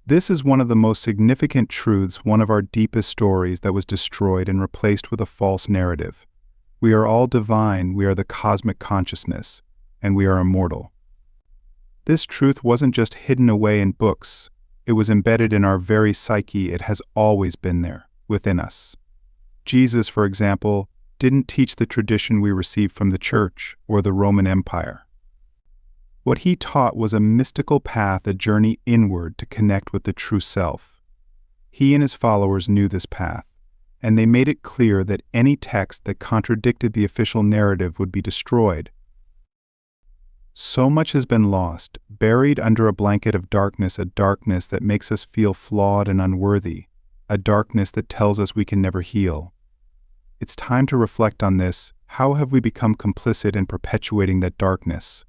This is one of the most significant truths, one of our deepest stories that was destroyed and replaced with a false narrative. We are all divine, we are the cosmic consciousness, and we are immortal. This truth wasn't just hidden away in books, it was embedded in our very psyche. It has always been there, within us. Jesus, for example, didn't teach the tradition we received from the Church or the Roman Empire. What he taught was a mystical path, a journey inward to connect with the true self. He and his followers knew this path, and they made it clear that any text that contradicted the official narrative would be destroyed. So much has been lost, buried under a blanket of darkness, a darkness that makes us feel flawed and unworthy, a darkness that tells us we can never heal. It's time to reflect on this. How have we become complicit in perpetuating that darkness?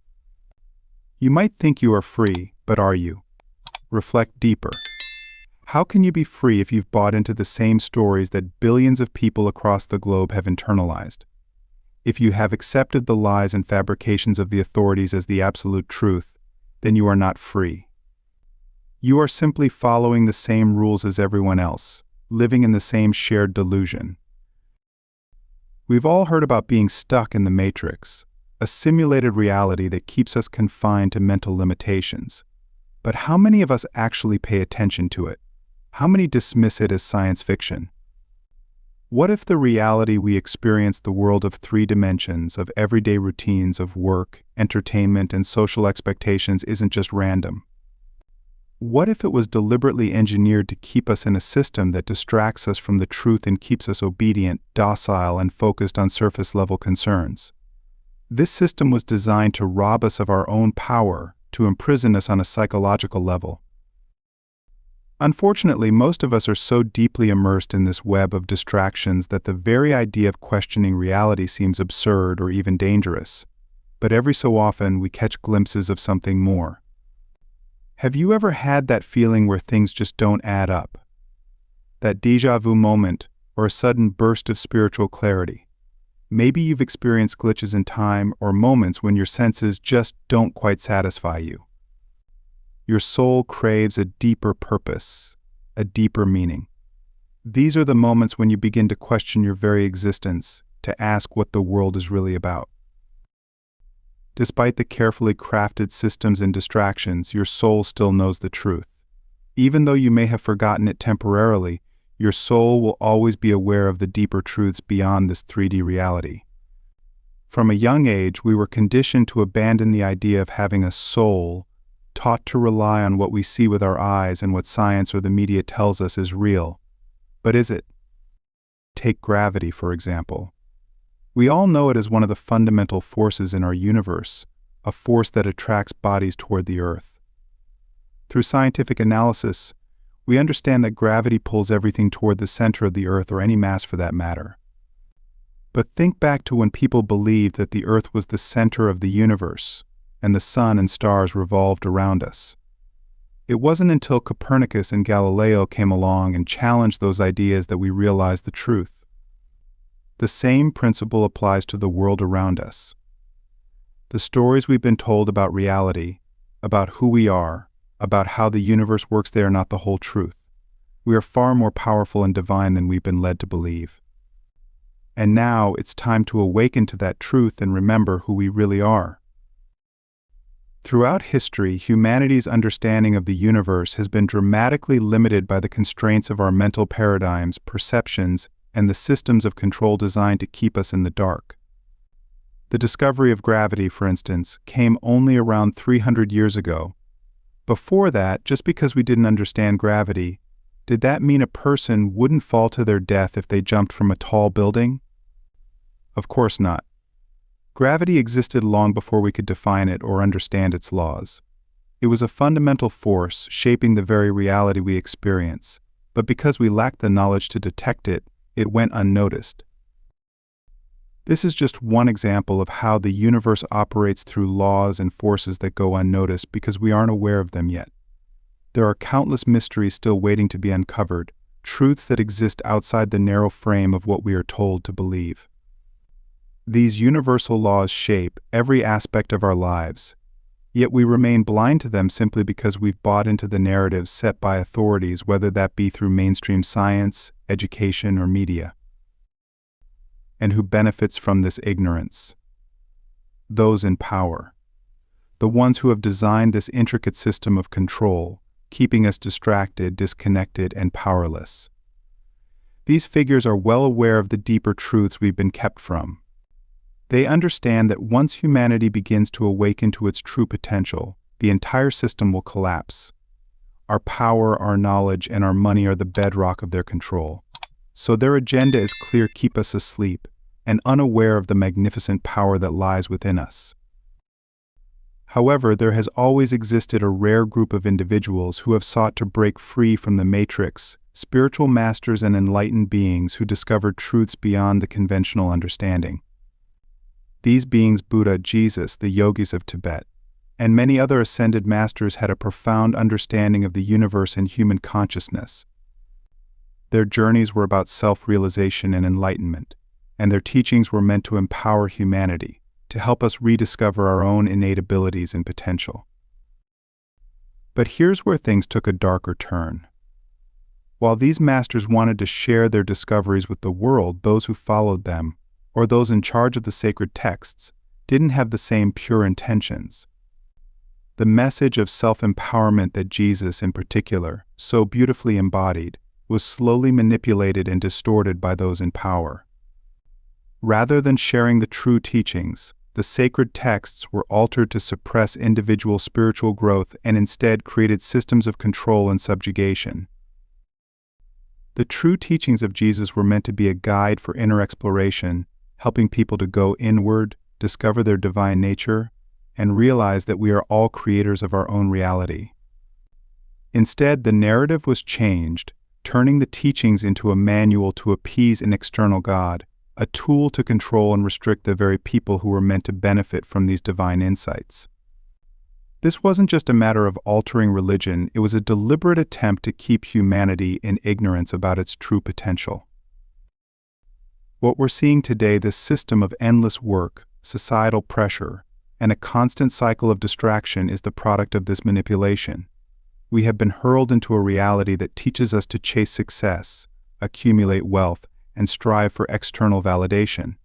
You might think you are free, but are you? Reflect deeper. How can you be free if you've bought into the same stories that billions of people across the globe have internalized? If you have accepted the lies and fabrications of the authorities as the absolute truth, then you are not free. You are simply following the same rules as everyone else, living in the same shared delusion. We've all heard about being stuck in the matrix, a simulated reality that keeps us confined to mental limitations. But how many of us actually pay attention to it? How many dismiss it as science fiction? What if the reality we experience, the world of 3 dimensions, of everyday routines of work, entertainment, and social expectations, isn't just random? What if it was deliberately engineered to keep us in a system that distracts us from the truth and keeps us obedient, docile, and focused on surface-level concerns? This system was designed to rob us of our own power, to imprison us on a psychological level. Unfortunately, most of us are so deeply immersed in this web of distractions that the very idea of questioning reality seems absurd or even dangerous. But every so often, we catch glimpses of something more. Have you ever had that feeling where things just don't add up? That déjà vu moment, or a sudden burst of spiritual clarity? Maybe you've experienced glitches in time or moments when your senses just don't quite satisfy you. Your soul craves a deeper purpose, a deeper meaning. These are the moments when you begin to question your very existence, to ask what the world is really about. Despite the carefully crafted systems and distractions, your soul still knows the truth. Even though you may have forgotten it temporarily, your soul will always be aware of the deeper truths beyond this 3D reality. From a young age, we were conditioned to abandon the idea of having a soul, taught to rely on what we see with our eyes and what science or the media tells us is real. But is it? Take gravity, for example. We all know it as one of the fundamental forces in our universe, a force that attracts bodies toward the Earth. Through scientific analysis, we understand that gravity pulls everything toward the center of the Earth, or any mass for that matter. But think back to when people believed that the Earth was the center of the universe, and the sun and stars revolved around us. It wasn't until Copernicus and Galileo came along and challenged those ideas that we realized the truth. The same principle applies to the world around us. The stories we've been told about reality, about who we are, about how the universe works, they are not the whole truth. We are far more powerful and divine than we've been led to believe. And now it's time to awaken to that truth and remember who we really are. Throughout history, humanity's understanding of the universe has been dramatically limited by the constraints of our mental paradigms, perceptions, and the systems of control designed to keep us in the dark. The discovery of gravity, for instance, came only around 300 years ago. Before that, just because we didn't understand gravity, did that mean a person wouldn't fall to their death if they jumped from a tall building? Of course not. Gravity existed long before we could define it or understand its laws. It was a fundamental force shaping the very reality we experience, but because we lacked the knowledge to detect it, it went unnoticed. This is just one example of how the universe operates through laws and forces that go unnoticed because we aren't aware of them yet. There are countless mysteries still waiting to be uncovered, truths that exist outside the narrow frame of what we are told to believe. These universal laws shape every aspect of our lives. Yet we remain blind to them simply because we've bought into the narratives set by authorities, whether that be through mainstream science, education, or media. And who benefits from this ignorance? Those in power. The ones who have designed this intricate system of control, keeping us distracted, disconnected, and powerless. These figures are well aware of the deeper truths we've been kept from. They understand that once humanity begins to awaken to its true potential, the entire system will collapse. Our power, our knowledge, and our money are the bedrock of their control. So their agenda is clear: keep us asleep and unaware of the magnificent power that lies within us. However, there has always existed a rare group of individuals who have sought to break free from the matrix, spiritual masters and enlightened beings who discovered truths beyond the conventional understanding. These beings, Buddha, Jesus, the yogis of Tibet, and many other ascended masters, had a profound understanding of the universe and human consciousness. Their journeys were about self-realization and enlightenment, and their teachings were meant to empower humanity, to help us rediscover our own innate abilities and potential. But here's where things took a darker turn. While these masters wanted to share their discoveries with the world, those who followed them, or those in charge of the sacred texts, didn't have the same pure intentions. The message of self-empowerment that Jesus, in particular, so beautifully embodied, was slowly manipulated and distorted by those in power. Rather than sharing the true teachings, the sacred texts were altered to suppress individual spiritual growth and instead created systems of control and subjugation. The true teachings of Jesus were meant to be a guide for inner exploration, helping people to go inward, discover their divine nature, and realize that we are all creators of our own reality. Instead, the narrative was changed, turning the teachings into a manual to appease an external God, a tool to control and restrict the very people who were meant to benefit from these divine insights. This wasn't just a matter of altering religion, it was a deliberate attempt to keep humanity in ignorance about its true potential. What we're seeing today, this system of endless work, societal pressure, and a constant cycle of distraction, is the product of this manipulation. We have been hurled into a reality that teaches us to chase success, accumulate wealth, and strive for external validation.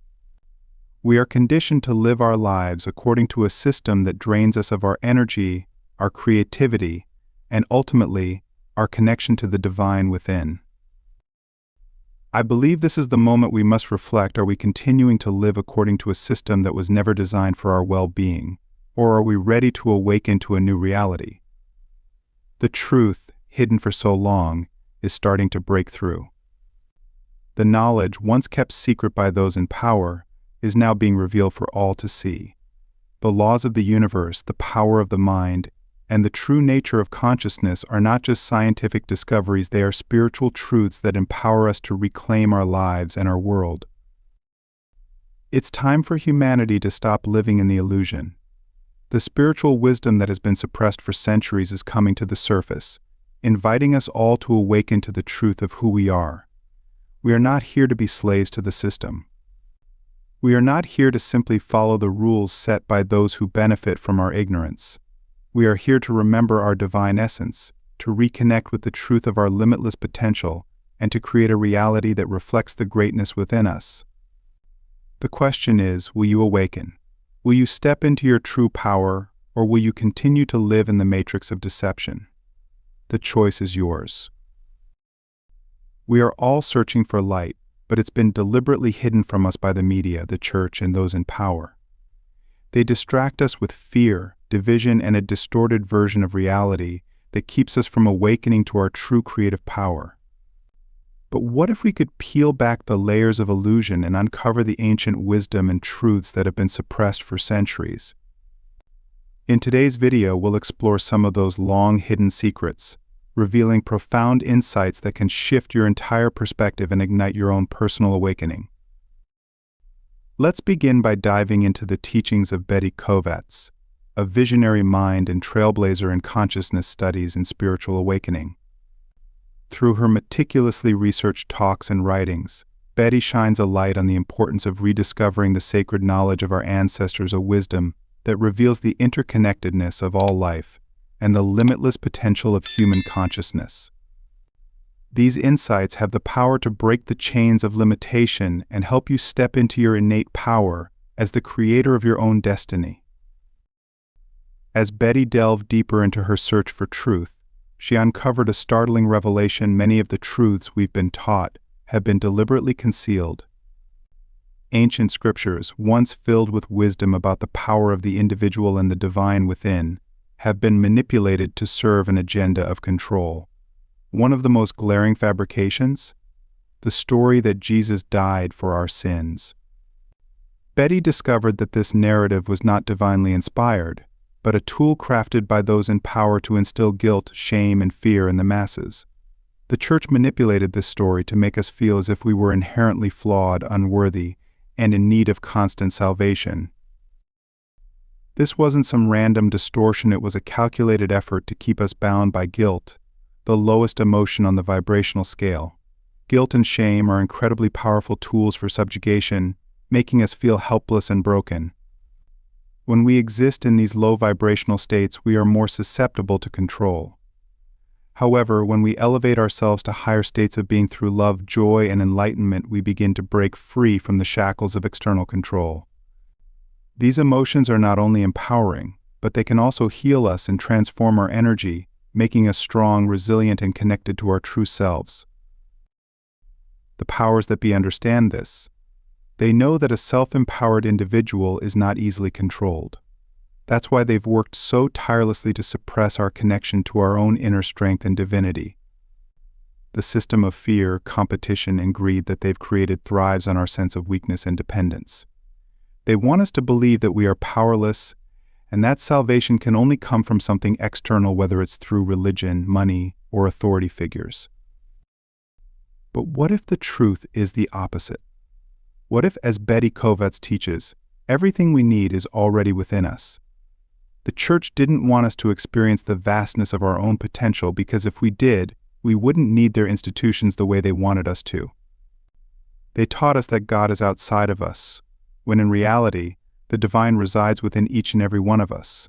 We are conditioned to live our lives according to a system that drains us of our energy, our creativity, and ultimately, our connection to the divine within. I believe this is the moment we must reflect: are we continuing to live according to a system that was never designed for our well-being, or are we ready to awaken to a new reality? The truth, hidden for so long, is starting to break through. The knowledge, once kept secret by those in power, is now being revealed for all to see. The laws of the universe, the power of the mind, and the true nature of consciousness are not just scientific discoveries, they are spiritual truths that empower us to reclaim our lives and our world. It's time for humanity to stop living in the illusion. The spiritual wisdom that has been suppressed for centuries is coming to the surface, inviting us all to awaken to the truth of who we are. We are not here to be slaves to the system. We are not here to simply follow the rules set by those who benefit from our ignorance. We are here to remember our divine essence, to reconnect with the truth of our limitless potential, and to create a reality that reflects the greatness within us. The question is, will you awaken? Will you step into your true power, or will you continue to live in the matrix of deception? The choice is yours. We are all searching for light, but it's been deliberately hidden from us by the media, the church, and those in power. They distract us with fear, division, and a distorted version of reality that keeps us from awakening to our true creative power. But what if we could peel back the layers of illusion and uncover the ancient wisdom and truths that have been suppressed for centuries? In today's video, we'll explore some of those long-hidden secrets, revealing profound insights that can shift your entire perspective and ignite your own personal awakening. Let's begin by diving into the teachings of Betty Kovacs, a visionary mind and trailblazer in consciousness studies and spiritual awakening. Through her meticulously researched talks and writings, Betty shines a light on the importance of rediscovering the sacred knowledge of our ancestors, a wisdom that reveals the interconnectedness of all life and the limitless potential of human consciousness. These insights have the power to break the chains of limitation and help you step into your innate power as the creator of your own destiny. As Betty delved deeper into her search for truth, she uncovered a startling revelation: many of the truths we've been taught have been deliberately concealed. Ancient scriptures, once filled with wisdom about the power of the individual and the divine within, have been manipulated to serve an agenda of control. One of the most glaring fabrications? The story that Jesus died for our sins. Betty discovered that this narrative was not divinely inspired, but a tool crafted by those in power to instill guilt, shame, and fear in the masses. The church manipulated this story to make us feel as if we were inherently flawed, unworthy, and in need of constant salvation. This wasn't some random distortion, it was a calculated effort to keep us bound by guilt, the lowest emotion on the vibrational scale. Guilt and shame are incredibly powerful tools for subjugation, making us feel helpless and broken. When we exist in these low vibrational states, we are more susceptible to control. However, when we elevate ourselves to higher states of being through love, joy, and enlightenment, we begin to break free from the shackles of external control. These emotions are not only empowering, but they can also heal us and transform our energy, making us strong, resilient, and connected to our true selves. The powers that be understand this. They know that a self-empowered individual is not easily controlled. That's why they've worked so tirelessly to suppress our connection to our own inner strength and divinity. The system of fear, competition, and greed that they've created thrives on our sense of weakness and dependence. They want us to believe that we are powerless, and that salvation can only come from something external, whether it's through religion, money, or authority figures. But what if the truth is the opposite? What if, as Betty Kovacs teaches, everything we need is already within us? The church didn't want us to experience the vastness of our own potential, because if we did, we wouldn't need their institutions the way they wanted us to. They taught us that God is outside of us, when in reality, the divine resides within each and every one of us.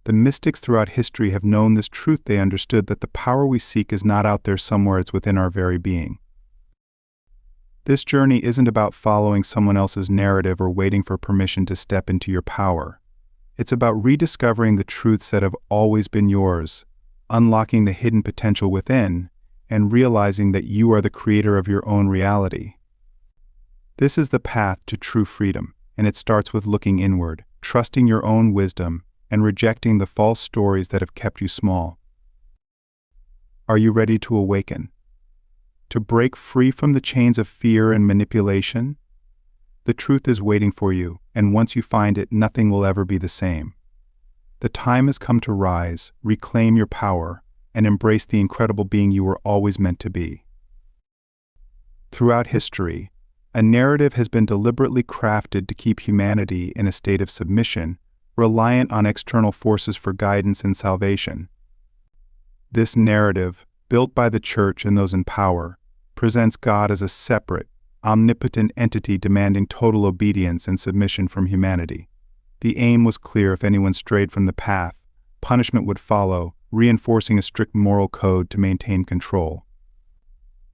The mystics throughout history have known this truth. They understood that the power we seek is not out there somewhere, it's within our very being. This journey isn't about following someone else's narrative or waiting for permission to step into your power. It's about rediscovering the truths that have always been yours, unlocking the hidden potential within, and realizing that you are the creator of your own reality. This is the path to true freedom, and it starts with looking inward, trusting your own wisdom, and rejecting the false stories that have kept you small. Are you ready to awaken? To break free from the chains of fear and manipulation? The truth is waiting for you, and once you find it, nothing will ever be the same. The time has come to rise, reclaim your power, and embrace the incredible being you were always meant to be. Throughout history, a narrative has been deliberately crafted to keep humanity in a state of submission, reliant on external forces for guidance and salvation. This narrative, built by the church and those in power, presents God as a separate, omnipotent entity demanding total obedience and submission from humanity. The aim was clear: if anyone strayed from the path, punishment would follow, reinforcing a strict moral code to maintain control.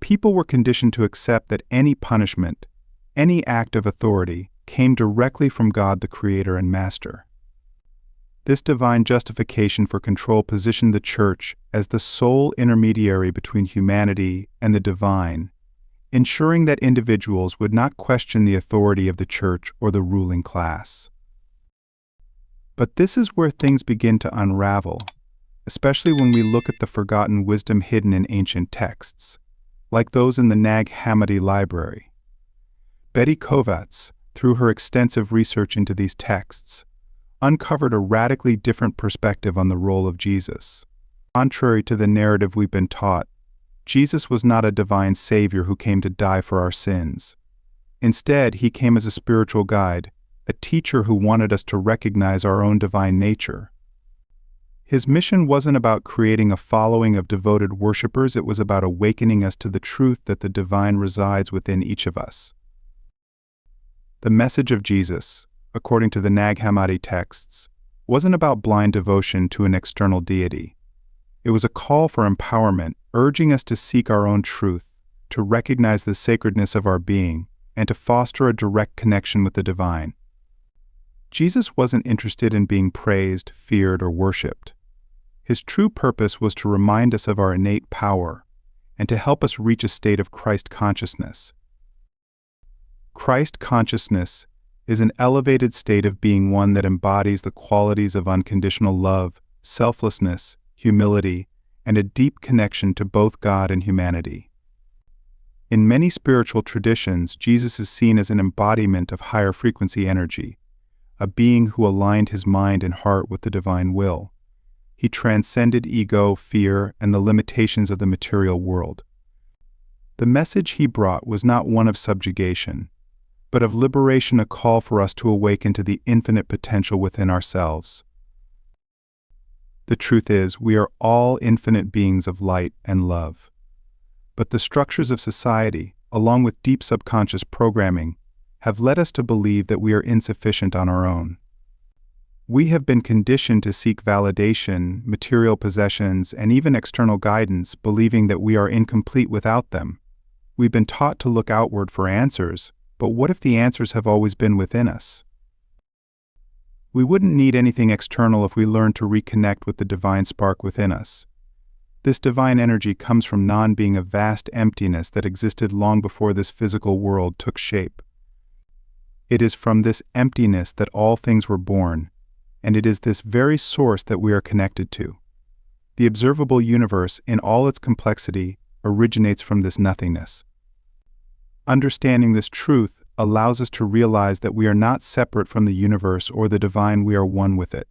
People were conditioned to accept that any punishment, any act of authority, came directly from God, the Creator and Master. This divine justification for control positioned the church as the sole intermediary between humanity and the divine, ensuring that individuals would not question the authority of the church or the ruling class. But this is where things begin to unravel, especially when we look at the forgotten wisdom hidden in ancient texts, like those in the Nag Hammadi library. Betty Kovacs, through her extensive research into these texts, uncovered a radically different perspective on the role of Jesus. Contrary to the narrative we've been taught, Jesus was not a divine savior who came to die for our sins. Instead, he came as a spiritual guide, a teacher who wanted us to recognize our own divine nature. His mission wasn't about creating a following of devoted worshipers, it was about awakening us to the truth that the divine resides within each of us. The message of Jesus, according to the Nag Hammadi texts, wasn't about blind devotion to an external deity. It was a call for empowerment, urging us to seek our own truth, to recognize the sacredness of our being, and to foster a direct connection with the divine. Jesus wasn't interested in being praised, feared, or worshipped. His true purpose was to remind us of our innate power and to help us reach a state of Christ consciousness. Christ consciousness is an elevated state of being, one that embodies the qualities of unconditional love, selflessness, humility, and a deep connection to both God and humanity. In many spiritual traditions, Jesus is seen as an embodiment of higher frequency energy, a being who aligned his mind and heart with the divine will. He transcended ego, fear, and the limitations of the material world. The message he brought was not one of subjugation, but of liberation, a call for us to awaken to the infinite potential within ourselves. The truth is, we are all infinite beings of light and love. But the structures of society, along with deep subconscious programming, have led us to believe that we are insufficient on our own. We have been conditioned to seek validation, material possessions, and even external guidance, believing that we are incomplete without them. We've been taught to look outward for answers, but what if the answers have always been within us? We wouldn't need anything external if we learned to reconnect with the divine spark within us. This divine energy comes from non-being, a vast emptiness that existed long before this physical world took shape. It is from this emptiness that all things were born, and it is this very source that we are connected to. The observable universe, in all its complexity, originates from this nothingness. Understanding this truth allows us to realize that we are not separate from the universe or the divine, we are one with it.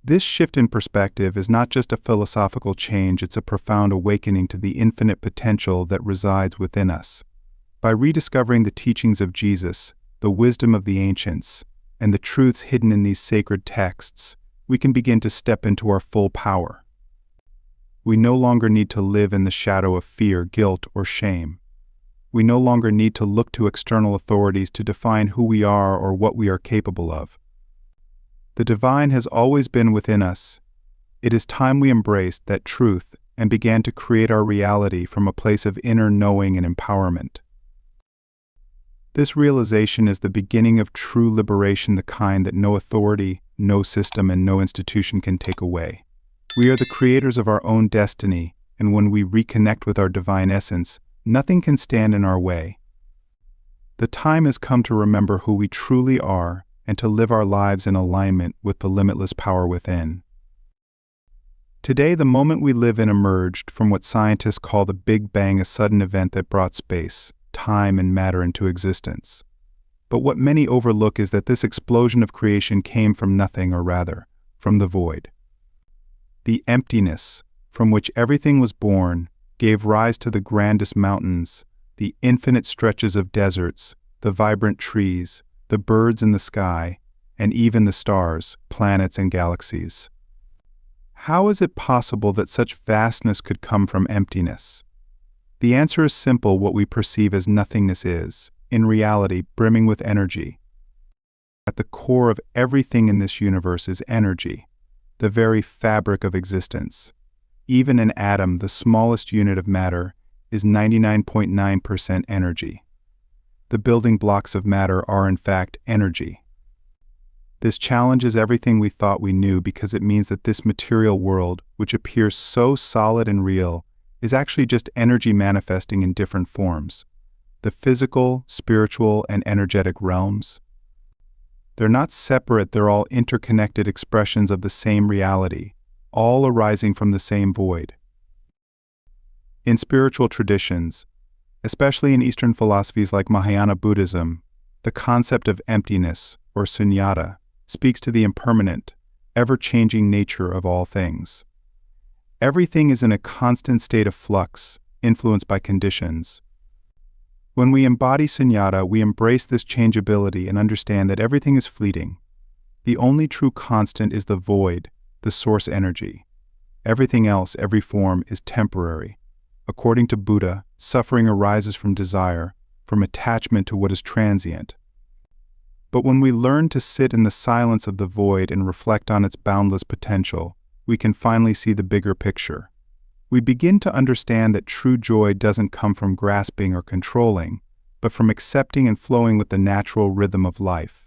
This shift in perspective is not just a philosophical change, it's a profound awakening to the infinite potential that resides within us. By rediscovering the teachings of Jesus, the wisdom of the ancients, and the truths hidden in these sacred texts, we can begin to step into our full power. We no longer need to live in the shadow of fear, guilt, or shame. We no longer need to look to external authorities to define who we are or what we are capable of. The divine has always been within us. It is time we embraced that truth and began to create our reality from a place of inner knowing and empowerment. This realization is the beginning of true liberation, the kind that no authority, no system, and no institution can take away. We are the creators of our own destiny, and when we reconnect with our divine essence, nothing can stand in our way. The time has come to remember who we truly are and to live our lives in alignment with the limitless power within. Today, the moment we live in emerged from what scientists call the Big Bang, a sudden event that brought space, time, and matter into existence. But what many overlook is that this explosion of creation came from nothing, or rather, from the void. The emptiness from which everything was born gave rise to the grandest mountains, the infinite stretches of deserts, the vibrant trees, the birds in the sky, and even the stars, planets, and galaxies. How is it possible that such vastness could come from emptiness? The answer is simple: what we perceive as nothingness is, in reality, brimming with energy. At the core of everything in this universe is energy, the very fabric of existence. Even an atom, the smallest unit of matter, is 99.9% energy. The building blocks of matter are, in fact, energy. This challenges everything we thought we knew, because it means that this material world, which appears so solid and real, is actually just energy manifesting in different forms. The physical, spiritual, and energetic realms. They're not separate, they're all interconnected expressions of the same reality, all arising from the same void. In spiritual traditions, especially in Eastern philosophies like Mahayana Buddhism, the concept of emptiness, or sunyata, speaks to the impermanent, ever-changing nature of all things. Everything is in a constant state of flux, influenced by conditions. When we embody sunyata, we embrace this changeability and understand that everything is fleeting. The only true constant is the void, the source energy. Everything else, every form, is temporary. According to Buddha, suffering arises from desire, from attachment to what is transient. But when we learn to sit in the silence of the void and reflect on its boundless potential, we can finally see the bigger picture. We begin to understand that true joy doesn't come from grasping or controlling, but from accepting and flowing with the natural rhythm of life.